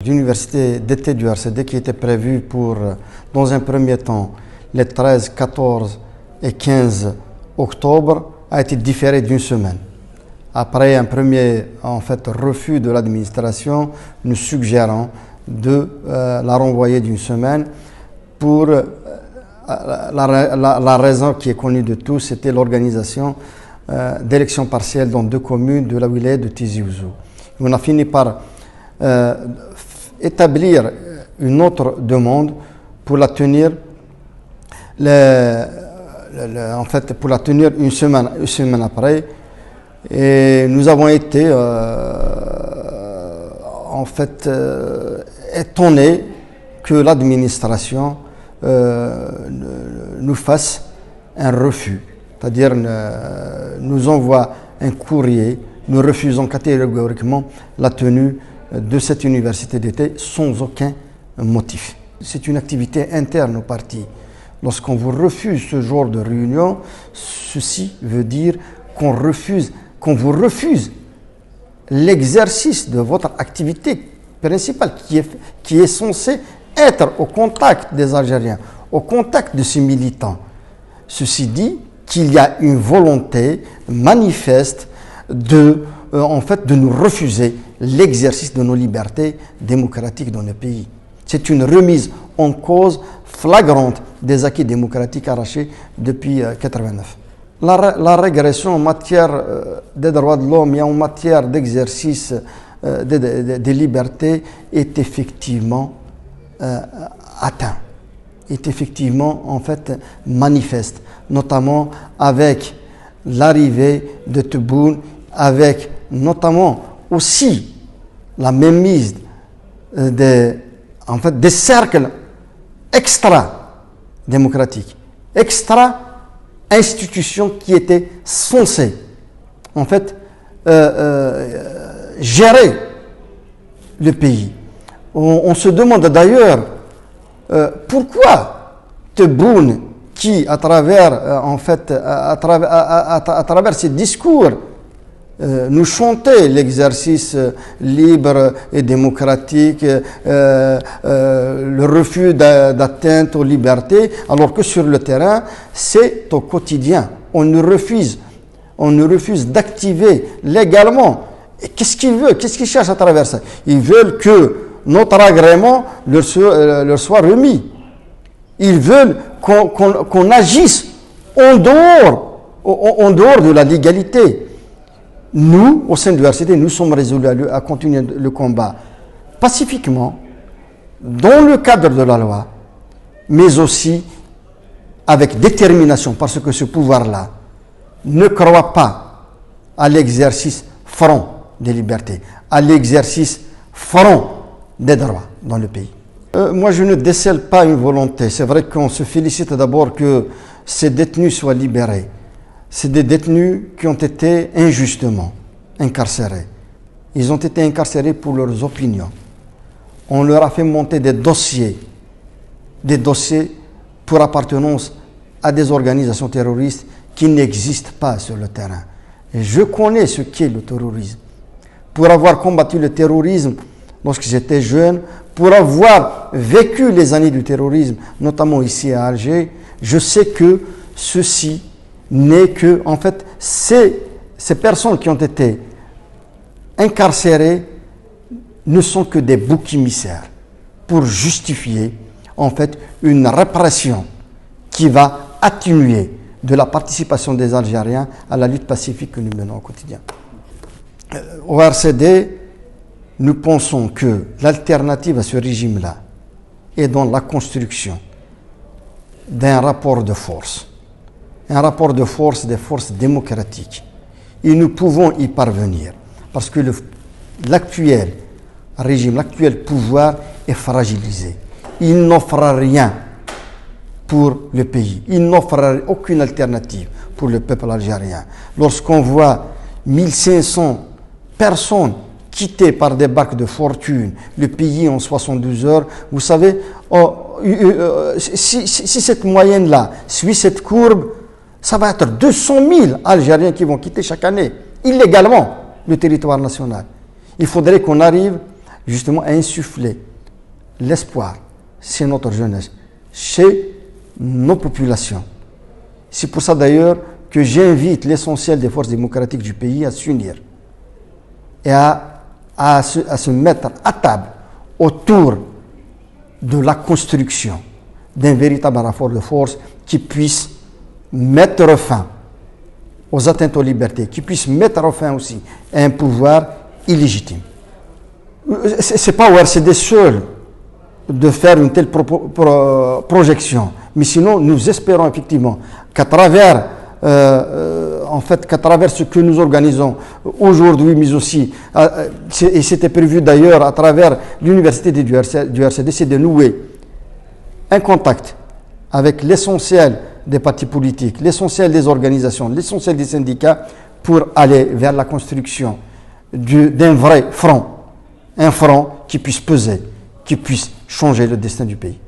d'université d'été du RCD qui était prévu pour, dans un premier temps, les 13, 14 et 15 octobre, a été différé d'une semaine. Après un premier refus de l'administration, nous suggérons de la renvoyer d'une semaine pour la raison qui est connue de tous, c'était l'organisation d'élections partielles dans 2 communes de la wilaya de Tizi Ouzou. On a fini par établir une autre demande pour la tenir pour la tenir une semaine après, et nous avons été étonnés que l'administration nous fasse un refus, c'est-à-dire nous envoie un courrier, nous refusons catégoriquement la tenue de cette université d'été sans aucun motif. C'est une activité interne au parti. Lorsqu'on vous refuse ce genre de réunion, ceci veut dire qu'on vous refuse l'exercice de votre activité principale qui est censée être au contact des Algériens, au contact de ces militants. Ceci dit qu'il y a une volonté manifeste de nous refuser l'exercice de nos libertés démocratiques dans le pays. C'est une remise en cause flagrante des acquis démocratiques arrachés depuis 1989. La régression en matière des droits de l'homme et en matière d'exercice des libertés est effectivement atteinte, est effectivement manifeste, notamment avec l'arrivée de Tebboune, avec notamment aussi la mainmise des cercles extra-démocratiques, extra-institutions qui étaient censées gérer le pays. On se demande d'ailleurs pourquoi Tebboune, qui à travers ses discours nous chantait l'exercice libre et démocratique, le refus d'atteinte aux libertés, alors que sur le terrain, c'est au quotidien. On nous refuse d'activer légalement. Et qu'est-ce qu'ils veulent? Qu'est-ce qu'ils cherchent à travers ça? Ils veulent que notre agrément leur soit remis. Ils veulent qu'on agisse en dehors de la légalité. Nous, au sein de l'URCD, nous sommes résolus à continuer le combat pacifiquement, dans le cadre de la loi, mais aussi avec détermination, parce que ce pouvoir-là ne croit pas à l'exercice franc des libertés, à l'exercice franc des droits dans le pays. Moi, je ne décèle pas une volonté. C'est vrai qu'on se félicite d'abord que ces détenus soient libérés. C'est des détenus qui ont été injustement incarcérés. Ils ont été incarcérés pour leurs opinions. On leur a fait monter des dossiers pour appartenance à des organisations terroristes qui n'existent pas sur le terrain. Et je connais ce qu'est le terrorisme. Pour avoir combattu le terrorisme lorsque j'étais jeune, pour avoir vécu les années du terrorisme, notamment ici à Alger, je sais que ceci n'est que, ces personnes qui ont été incarcérées ne sont que des boucs émissaires pour justifier, une répression qui va atténuer de la participation des Algériens à la lutte pacifique que nous menons au quotidien. Au RCD, nous pensons que l'alternative à ce régime-là est dans la construction d'un rapport de force. Un rapport de force des forces démocratiques. Et nous pouvons y parvenir parce que l'actuel régime, l'actuel pouvoir est fragilisé. Il n'offre rien pour le pays. Il n'offre aucune alternative pour le peuple algérien. Lorsqu'on voit 1500 personnes quittées par des barques de fortune le pays en 72 heures, vous savez, si cette moyenne-là suit cette courbe, ça va être 200 000 Algériens qui vont quitter chaque année, illégalement, le territoire national. Il faudrait qu'on arrive justement à insuffler l'espoir chez notre jeunesse, chez nos populations. C'est pour ça d'ailleurs que j'invite l'essentiel des forces démocratiques du pays à s'unir et à se mettre à table autour de la construction d'un véritable rapport de force qui puisse mettre fin aux atteintes aux libertés, qui puisse mettre fin aussi à un pouvoir illégitime. Ce n'est pas au RCD seul de faire une telle projection, mais sinon nous espérons effectivement qu'à travers qu'à travers ce que nous organisons aujourd'hui, mais aussi, et c'était prévu d'ailleurs à travers l'université du RCD, c'est de nouer un contact avec l'essentiel des partis politiques, l'essentiel des organisations, l'essentiel des syndicats pour aller vers la construction d'un vrai front, un front qui puisse peser, qui puisse changer le destin du pays.